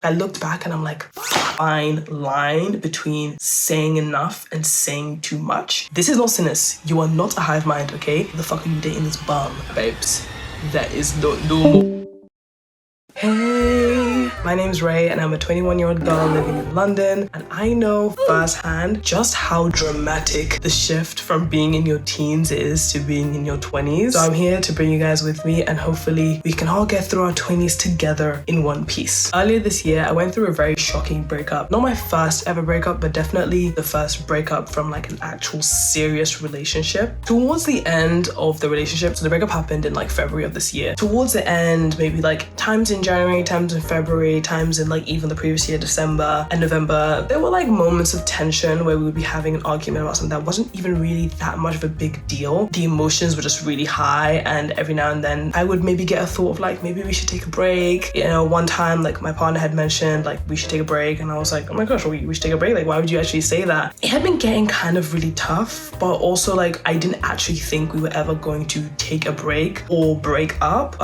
I looked back and I'm like, fine line between saying enough and saying too much. This is not sinners. You are not a hive mind, okay? Who the fuck are you dating this bum, babes? That is not normal. Hey, my name's Ray and I'm a 21-year-old girl living in London, and I know firsthand just how dramatic the shift from being in your teens is to being in your 20s. So I'm here to bring you guys with me, and hopefully we can all get through our 20s together in one piece. Earlier this year, I went through a very shocking breakup. Not my first ever breakup, but definitely the first breakup from like an actual serious relationship. Towards the end of the relationship, so the breakup happened in like February of this year. Towards the end, maybe like times in January, times in February, times in like even the previous year, December and November, there were like moments of tension where we would be having an argument about something that wasn't even really that much of a big deal. The emotions were just really high, and every now and then I would maybe get a thought of like, maybe we should take a break. You know, one time like my partner had mentioned like we should take a break, and I was like, oh my gosh, we should take a break? Like, why would you actually say that? It had been getting kind of really tough, but also like I didn't actually think we were ever going to take a break or break up.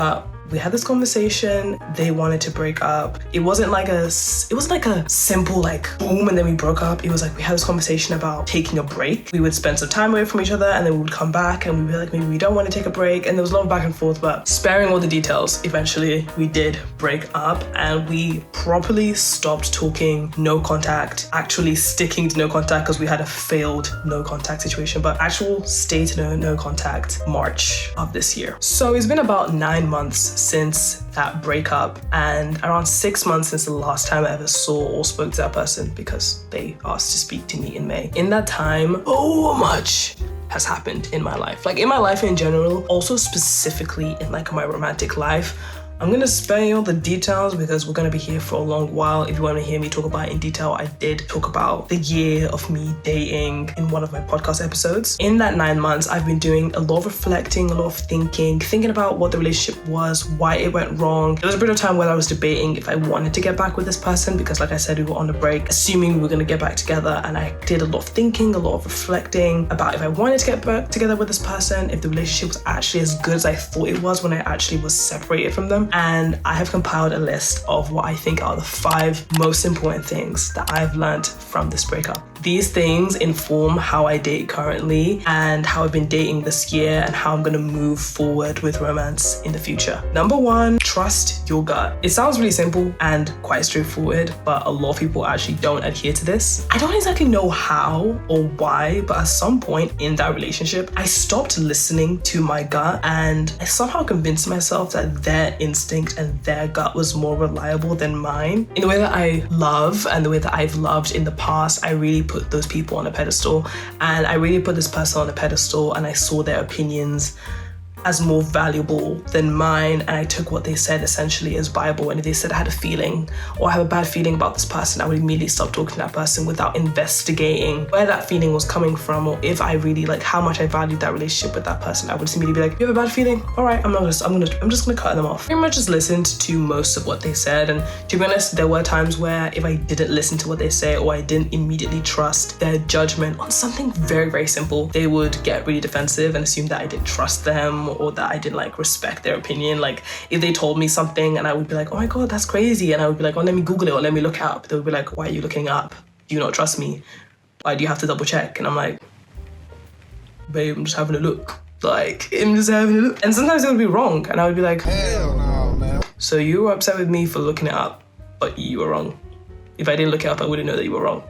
We had this conversation. They wanted to break up. It wasn't like a simple like boom and then we broke up. It was like we had this conversation about taking a break. We would spend some time away from each other, and then we would come back and we'd be like, maybe we don't want to take a break. And there was a lot of back and forth, but sparing all the details, eventually we did break up, and we properly stopped talking, no contact, actually sticking to no contact because we had a failed no contact situation, but actual stay to no contact March of this year. So it's been about 9 months since that breakup, and around 6 months since the last time I ever saw or spoke to that person, because they asked to speak to me in May. In that time, so much has happened in my life. Like in my life in general, also specifically in like my romantic life. I'm gonna spare you all the details because we're gonna be here for a long while. If you want to hear me talk about it in detail, I did talk about the year of me dating in one of my podcast episodes. In that 9 months, I've been doing a lot of reflecting, a lot of thinking about what the relationship was, why it went wrong. There was a bit of time where I was debating if I wanted to get back with this person because, like I said, we were on a break, assuming we were gonna get back together, and I did a lot of thinking, a lot of reflecting about if I wanted to get back together with this person, if the relationship was actually as good as I thought it was when I actually was separated from them. And I have compiled a list of what I think are the 5 most important things that I've learned from this breakup. These things inform how I date currently and how I've been dating this year and how I'm gonna move forward with romance in the future. Number 1, trust your gut. It sounds really simple and quite straightforward, but a lot of people actually don't adhere to this. I don't exactly know how or why, but at some point in that relationship, I stopped listening to my gut, and I somehow convinced myself that their instinct and their gut was more reliable than mine. In the way that I love and the way that I've loved in the past, I really put those people on a pedestal, and I really put this person on a pedestal, and I saw their opinions as more valuable than mine, and I took what they said essentially as Bible. And if they said I had a feeling or I have a bad feeling about this person, I would immediately stop talking to that person without investigating where that feeling was coming from, or if I really like how much I valued that relationship with that person. I would just immediately be like, you have a bad feeling? All right, I'm just gonna cut them off. Pretty much just listened to most of what they said, and to be honest, there were times where if I didn't listen to what they say or I didn't immediately trust their judgment on something very, very simple, they would get really defensive and assume that I didn't trust them or that I didn't like respect their opinion. Like if they told me something and I would be like, oh my God, that's crazy. And I would be like, oh, let me Google it or let me look it up. They would be like, why are you looking up? Do you not trust me? Why do you have to double check? And I'm like, babe, I'm just having a look. Like, I'm just having a look. And sometimes it would be wrong. And I would be like, hell no, man. So you were upset with me for looking it up, but you were wrong. If I didn't look it up, I wouldn't know that you were wrong.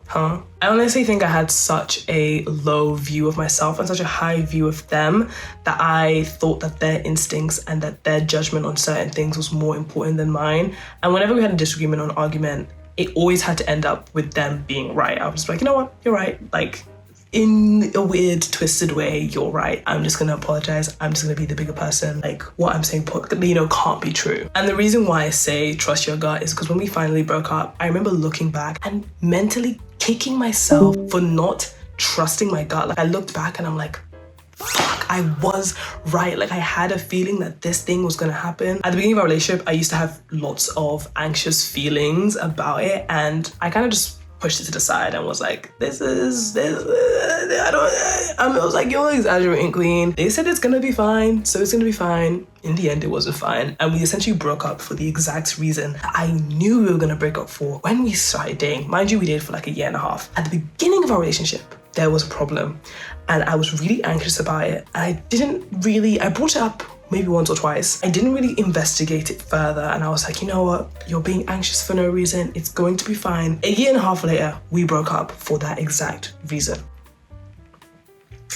Huh? I honestly think I had such a low view of myself and such a high view of them that I thought that their instincts and that their judgment on certain things was more important than mine. And whenever we had a disagreement or an argument, it always had to end up with them being right. I was like, you know what? You're right. Like, in a weird, twisted way, you're right. I'm just gonna apologize. I'm just gonna be the bigger person. Like, what I'm saying, can't be true. And the reason why I say trust your gut is because when we finally broke up, I remember looking back and mentally kicking myself for not trusting my gut. Like, I looked back and I'm like, fuck, I was right. Like, I had a feeling that this thing was gonna happen. At the beginning of our relationship, I used to have lots of anxious feelings about it, and I kind of just pushed it to the side and was like, I was like, you're exaggerating, queen. They said it's gonna be fine, so it's gonna be fine. In the end, it wasn't fine. And we essentially broke up for the exact reason I knew we were gonna break up for when we started dating. Mind you, we dated for like 1.5 years. At the beginning of our relationship, there was a problem and I was really anxious about it. And I brought it up maybe once or twice. I didn't really investigate it further. And I was like, you know what? You're being anxious for no reason. It's going to be fine. 1.5 years later, we broke up for that exact reason.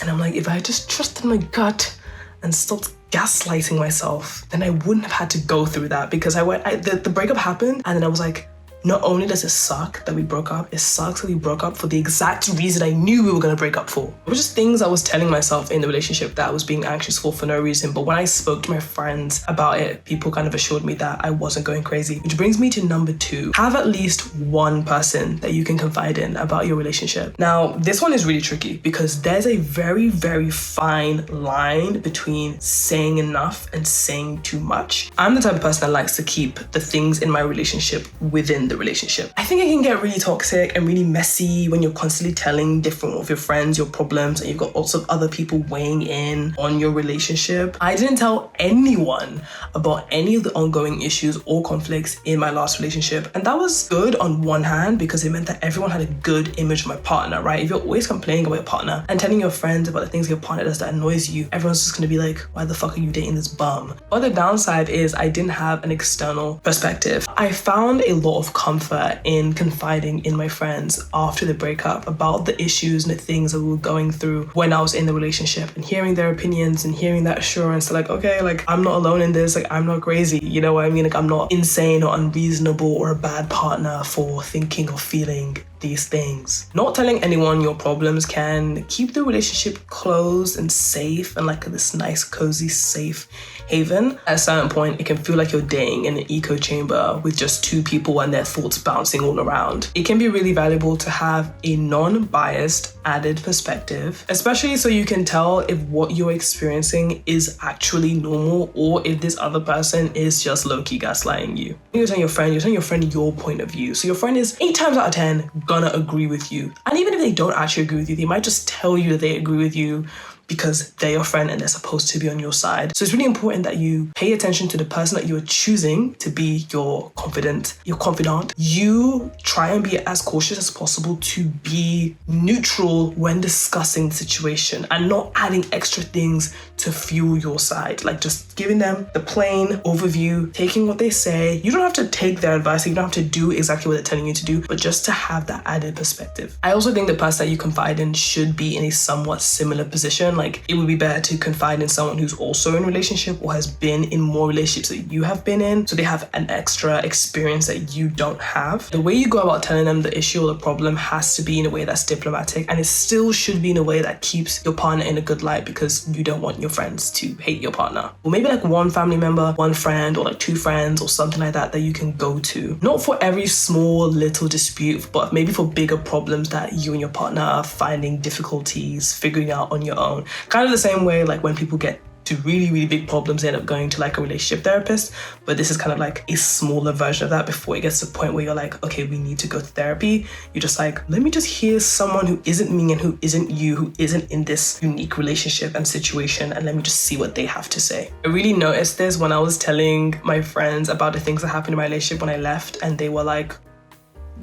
And I'm like, if I just trusted my gut and stopped gaslighting myself, then I wouldn't have had to go through that, because the breakup happened and then I was like, not only does it suck that we broke up, it sucks that we broke up for the exact reason I knew we were gonna break up for. It was just things I was telling myself in the relationship that I was being anxious for no reason. But when I spoke to my friends about it, people kind of assured me that I wasn't going crazy. Which brings me to number 2. Have at least one person that you can confide in about your relationship. Now, this one is really tricky because there's a very, very fine line between saying enough and saying too much. I'm the type of person that likes to keep the things in my relationship within the relationship. I think it can get really toxic and really messy when you're constantly telling different of your friends your problems and you've got lots of other people weighing in on your relationship. I didn't tell anyone about any of the ongoing issues or conflicts in my last relationship, and that was good on one hand because it meant that everyone had a good image of my partner, right? If you're always complaining about your partner and telling your friends about the things your partner does that annoys you, everyone's just gonna be like, why the fuck are you dating this bum? But the downside is I didn't have an external perspective. I found a lot of comfort in confiding in my friends after the breakup about the issues and the things that we were going through when I was in the relationship, and hearing their opinions and hearing that assurance that like, okay, like I'm not alone in this, like I'm not crazy, you know what I mean? Like I'm not insane or unreasonable or a bad partner for thinking or feeling these things. Not telling anyone your problems can keep the relationship closed and safe and like this nice, cozy, safe haven. At a certain point, it can feel like you're dating in an echo chamber with just 2 people and their thoughts bouncing all around. It can be really valuable to have a non-biased added perspective, especially so you can tell if what you're experiencing is actually normal or if this other person is just low-key gaslighting you. You're telling your friend your point of view. So your friend is 8 times out of 10 gonna agree with you. And even if they don't actually agree with you, they might just tell you that they agree with you because they're your friend and they're supposed to be on your side. So it's really important that you pay attention to the person that you're choosing to be your confidant. You try and be as cautious as possible to be neutral when discussing the situation and not adding extra things to fuel your side. Like just giving them the plain overview, taking what they say. You don't have to take their advice. You don't have to do exactly what they're telling you to do, but just to have that added perspective. I also think the person that you confide in should be in a somewhat similar position. Like it would be better to confide in someone who's also in a relationship or has been in more relationships that you have been in, so they have an extra experience that you don't have. The way you go about telling them the issue or the problem has to be in a way that's diplomatic, and it still should be in a way that keeps your partner in a good light because you don't want your friends to hate your partner. Or maybe like one family member, one friend, or like 2 friends or something like that you can go to. Not for every small little dispute, but maybe for bigger problems that you and your partner are finding difficulties figuring out on your own. Kind of the same way like when people get to really, really big problems, they end up going to like a relationship therapist, but this is kind of like a smaller version of that before it gets to the point where you're like, okay, we need to go to therapy. You're just like, let me just hear someone who isn't me and who isn't you, who isn't in this unique relationship and situation, and let me just see what they have to say. I really noticed this when I was telling my friends about the things that happened in my relationship when I left, and they were like,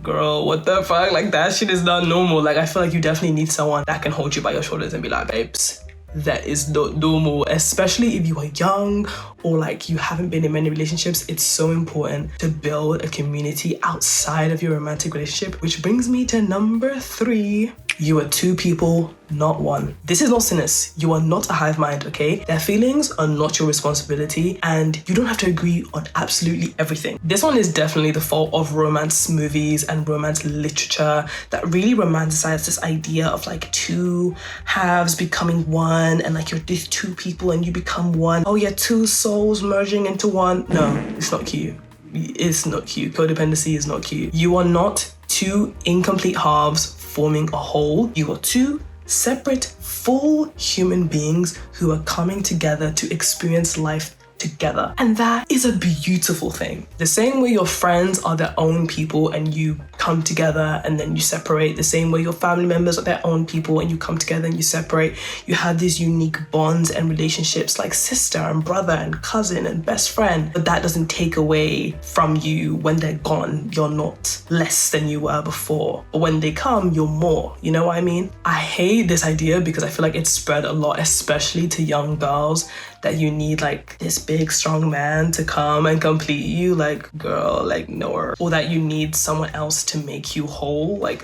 girl, what the fuck? Like that shit is not normal. Like I feel like you definitely need someone that can hold you by your shoulders and be like, babes, that is not normal, especially if you are young or like you haven't been in many relationships. It's so important to build a community outside of your romantic relationship, which brings me to number 3. You are 2 people, not one. This is not sinners. You are not a hive mind, okay? Their feelings are not your responsibility, and you don't have to agree on absolutely everything. This one is definitely the fault of romance movies and romance literature that really romanticize this idea of like 2 halves becoming one, and like you're these 2 people and you become one. Oh yeah, 2 souls merging into one. No, it's not cute. It's not cute. Codependency is not cute. You are not 2 incomplete halves forming a whole. You are 2 separate, full human beings who are coming together to experience life together. And that is a beautiful thing. The same way your friends are their own people and you come together and then you separate, the same way your family members are their own people and you come together and you separate. You have these unique bonds and relationships like sister and brother and cousin and best friend, but that doesn't take away from you. When they're gone, you're not less than you were before, but when they come, you're more. You know what I mean? I hate this idea because I feel like it's spread a lot, especially to young girls, that you need like this big strong man to come and complete you. Like, girl, like, no. Or that you need someone else to make you whole. Like,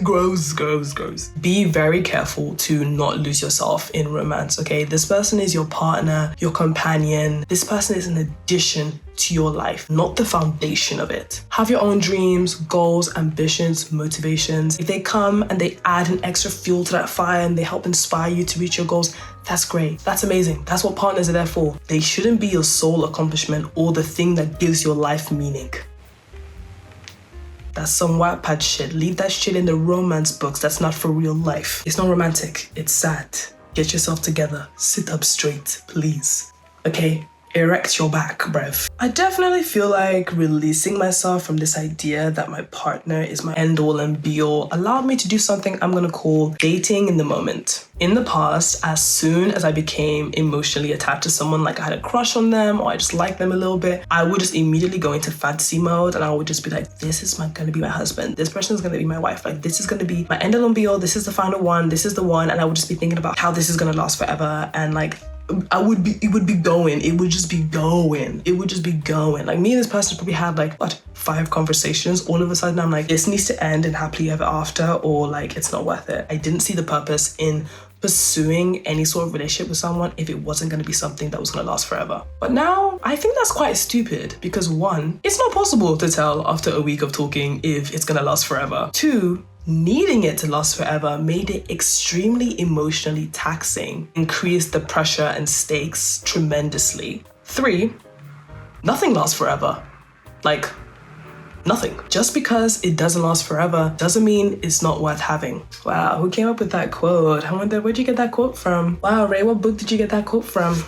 gross. Be very careful to not lose yourself in romance, okay? This person is your partner, your companion. This person is an addition to your life, not the foundation of it. Have your own dreams, goals, ambitions, motivations. If they come and they add an extra fuel to that fire and they help inspire you to reach your goals, that's great. That's amazing. That's what partners are there for. They shouldn't be your sole accomplishment or the thing that gives your life meaning. That's some Wattpad shit. Leave that shit in the romance books. That's not for real life. It's not romantic. It's sad. Get yourself together. Sit up straight, please. Okay? Erect your back, bruv. I definitely feel like releasing myself from this idea that my partner is my end all and be all allowed me to do something I'm gonna call dating in the moment. In the past, as soon as I became emotionally attached to someone, like I had a crush on them or I just liked them a little bit, I would just immediately go into fantasy mode and I would just be like, this is gonna be my husband. This person is gonna be my wife. Like, this is gonna be my end all and be all. This is the final one. This is the one. And I would just be thinking about how this is gonna last forever. And like, it would be going. It would just be going. Like, me and this person probably had like, 5 conversations. All of a sudden I'm like, this needs to end in happily ever after, or like, it's not worth it. I didn't see the purpose in pursuing any sort of relationship with someone if it wasn't going to be something that was going to last forever. But now I think that's quite stupid because 1, it's not possible to tell after a week of talking if it's going to last forever. 2, needing it to last forever made it extremely emotionally taxing, increased the pressure and stakes tremendously. 3, nothing lasts forever. Like, nothing. Just because it doesn't last forever doesn't mean it's not worth having. Wow, who came up with that quote? I wonder, where'd you get that quote from? Wow, Ray, what book did you get that quote from?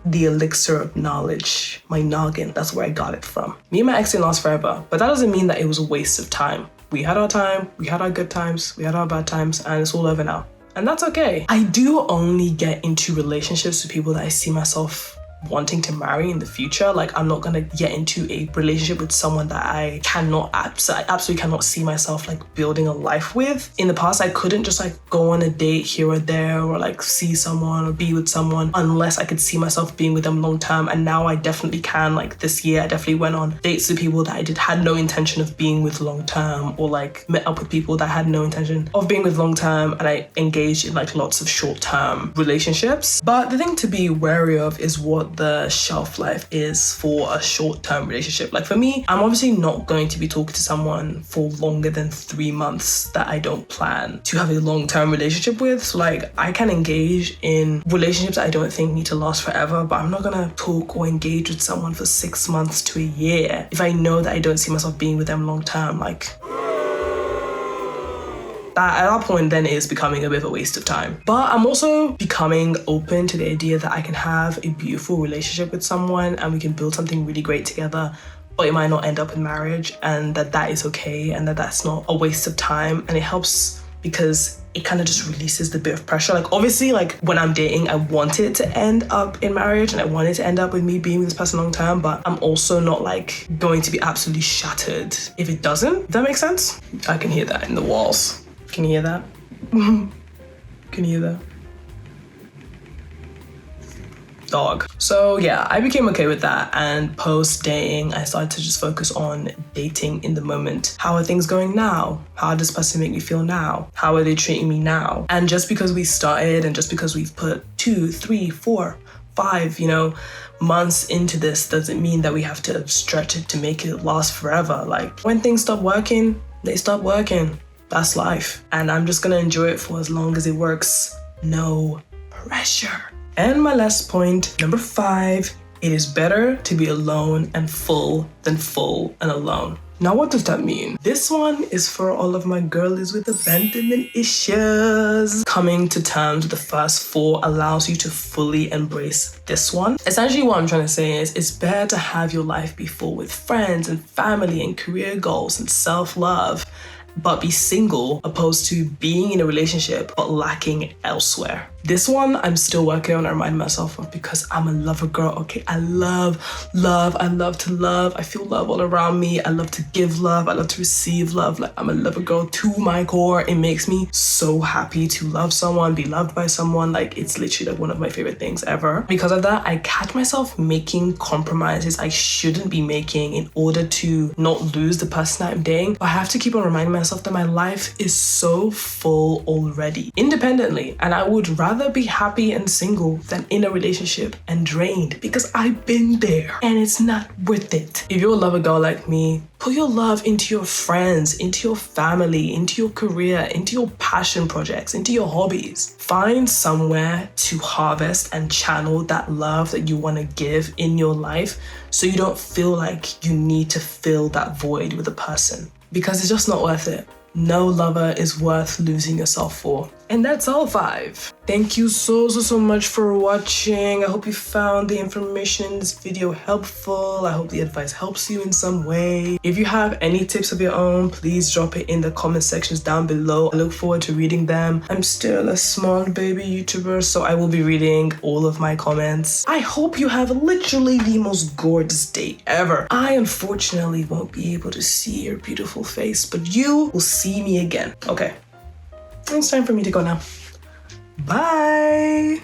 The Elixir of Knowledge. My noggin, that's where I got it from. Me and my ex didn't last forever, but that doesn't mean that it was a waste of time. We had our time, we had our good times, we had our bad times, and it's all over now. And that's okay. I do only get into relationships with people that I see myself wanting to marry in the future. Like, I'm not gonna get into a relationship with someone that I absolutely cannot see myself like building a life with. In the past, I couldn't just like go on a date here or there or like see someone or be with someone unless I could see myself being with them long term. And now I definitely can. Like, this year I definitely went on dates with people that I had no intention of being with long term, or like met up with people that I had no intention of being with long term, and I engaged in like lots of short term relationships. But the thing to be wary of is what the shelf life is for a short-term relationship. Like, for me, I'm obviously not going to be talking to someone for longer than 3 months that I don't plan to have a long-term relationship with. So like, I can engage in relationships that I don't think need to last forever, but I'm not gonna talk or engage with someone for 6 months to a year if I know that I don't see myself being with them long-term. Like, that at that point then is becoming a bit of a waste of time. But I'm also becoming open to the idea that I can have a beautiful relationship with someone and we can build something really great together, but it might not end up in marriage, and that is okay, and that's not a waste of time. And it helps because it kind of just releases the bit of pressure. Like, obviously, like when I'm dating, I want it to end up in marriage and I want it to end up with me being with this person long term, but I'm also not like going to be absolutely shattered if it doesn't. Does that make sense? I can hear that in the walls. Can you hear that? Can you hear that? Dog. So yeah, I became okay with that, and post dating, I started to just focus on dating in the moment. How are things going now? How does this person make me feel now? How are they treating me now? And just because we started and just because we've put 2, 3, 4, 5, months into this doesn't mean that we have to stretch it to make it last forever. Like, when things stop working, they stop working. That's life. And I'm just gonna enjoy it for as long as it works. No pressure. And my last point, number 5, it is better to be alone and full than full and alone. Now, what does that mean? This one is for all of my girlies with abandonment issues. Coming to terms with the first 4 allows you to fully embrace this one. Essentially, what I'm trying to say is it's better to have your life be full with friends and family and career goals and self-love, but be single, opposed to being in a relationship but lacking elsewhere. This one I'm still working on, I remind myself of, because I'm a lover girl, okay? I love love, I love to love, I feel love all around me, I love to give love, I love to receive love. Like, I'm a lover girl to my core. It makes me so happy to love someone, be loved by someone. Like, it's literally like one of my favorite things ever. Because of that, I catch myself making compromises I shouldn't be making in order to not lose the person I'm dating. But I have to keep on reminding myself that my life is so full already, independently, and I would rather be happy and single than in a relationship and drained, because I've been there and it's not worth it. If you're a lover girl like me, put your love into your friends, into your family, into your career, into your passion projects, into your hobbies. Find somewhere to harvest and channel that love that you want to give in your life, so you don't feel like you need to fill that void with a person, because it's just not worth it. No lover is worth losing yourself for. And that's all 5. Thank you so much for watching. I hope you found the information in this video helpful. I hope the advice helps you in some way. If you have any tips of your own, please drop it in the comment sections down below. I look forward to reading them. I'm still a small baby YouTuber, so I will be reading all of my comments. I hope you have literally the most gorgeous day ever. I unfortunately won't be able to see your beautiful face, but you will see me again. Okay. It's time for me to go now. Bye.